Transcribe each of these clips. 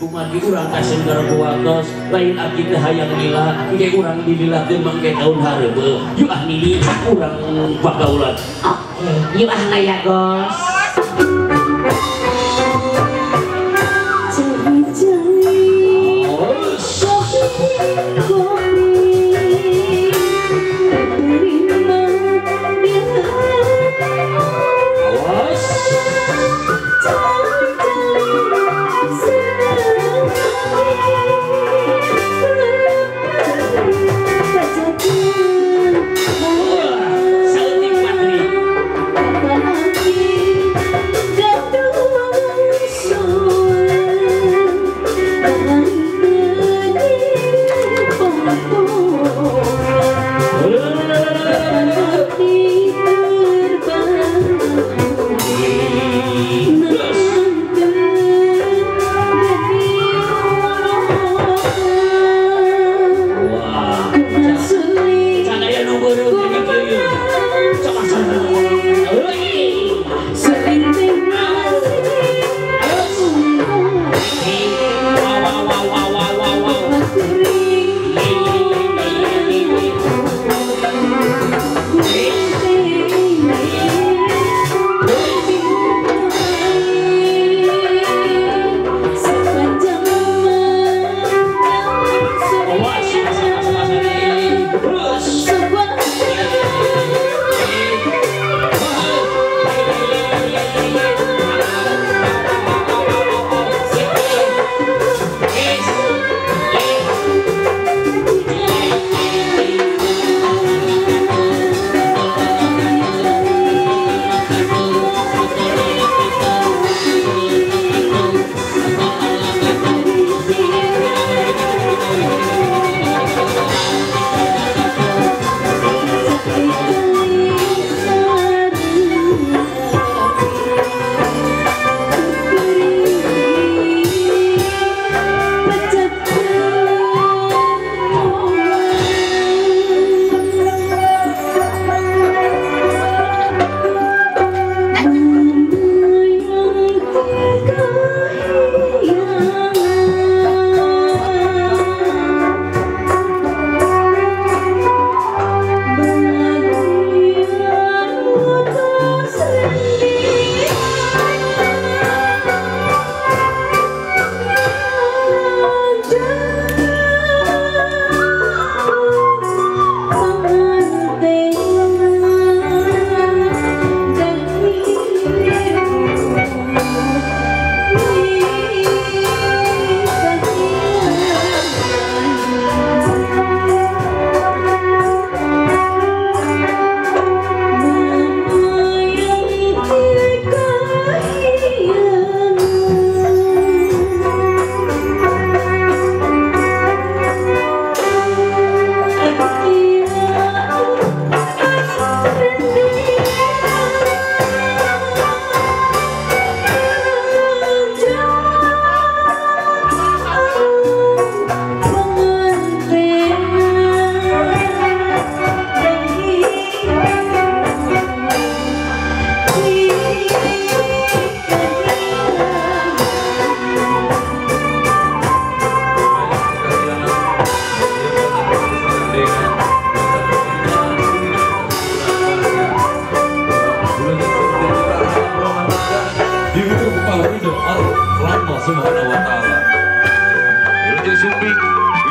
Kumagi urang kasih ngarbuatos lain abdi teh hayang lila ge urang dililakeun mangke tahun hareubeul yuk ah nini urang bagaulan oke yuk ah ya Gos.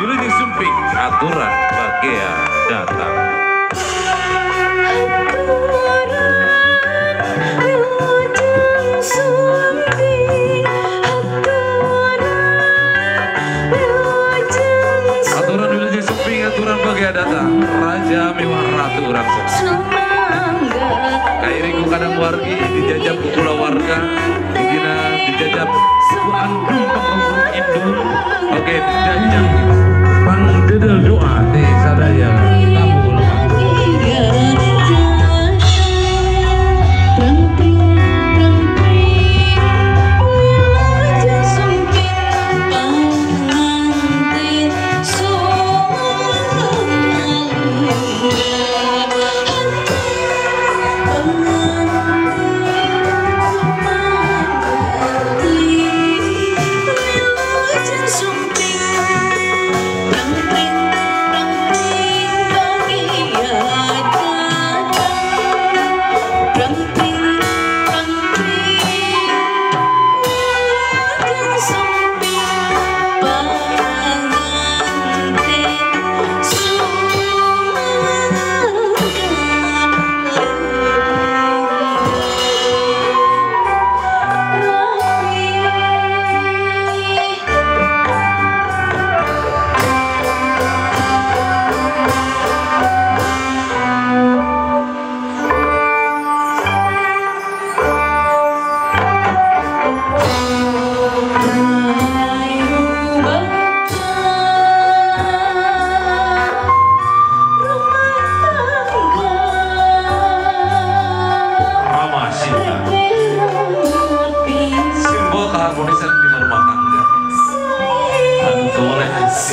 Wilujeng Sumping aturan bagea datang. Aturan Wilujeng Sumping aturan bagea datang. Raja mewah ratu rangsa. Kairiku kadang wargi dijajab ku pulau warga. Dina dijajab ku andung pengrung indung. Oke, dijajab pang dedel doa di sadaya tamu lemah.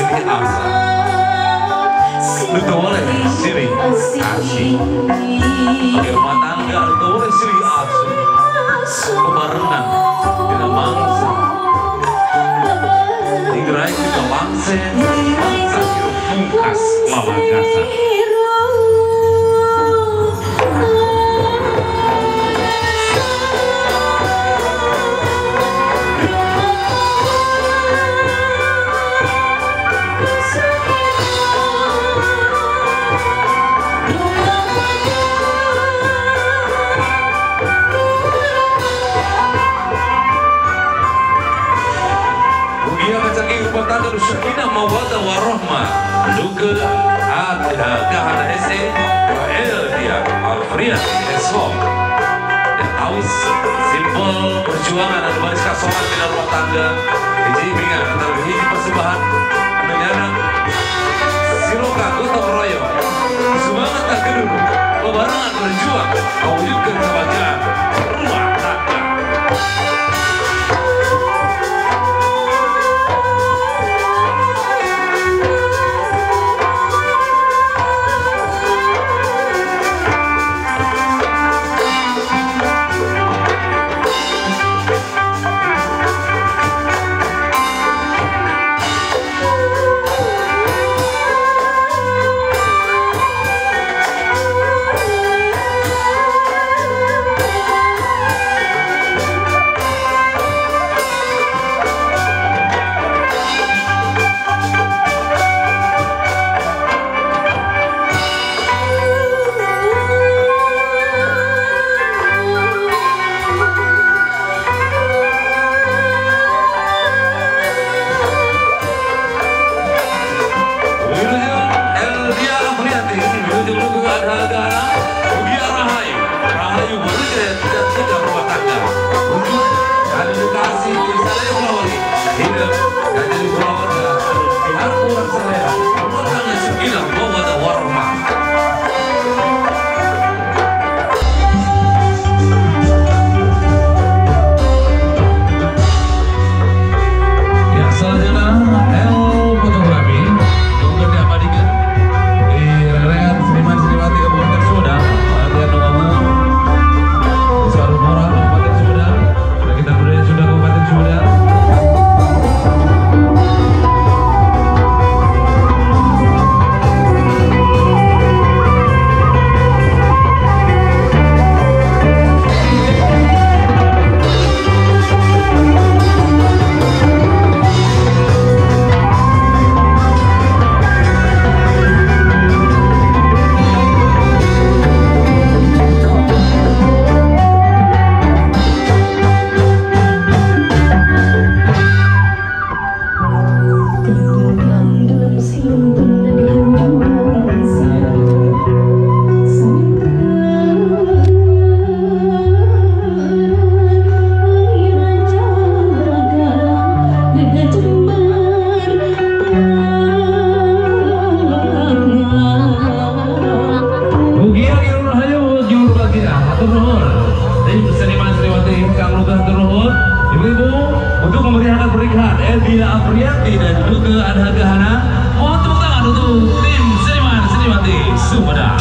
Sri Asa. Lu boleh Sri Asih. Oke, rumah tangga lu boleh Sri Asu. Kebarengan dengan mangsa. Digerai juga mangsa. Mangsa hidup pungkas lalagasa. Sakinah mawaddah warahmah duga ada kahana ese wa dia Alfrian Esok dan aus simbol perjuangan dan baris kasokan di dalam rumah tangga dijibingan antara hiji persembahan menyandang siloka gotong royong semangat tak kedua pebarengan berjuang mewujudkan kebahagiaan rumah tangga. Untuk memeriahkan pernikahan Elvina Afriati dan juga Adha Gahana, mohon tepuk tangan untuk tim Seniman Seniwati Sumedang.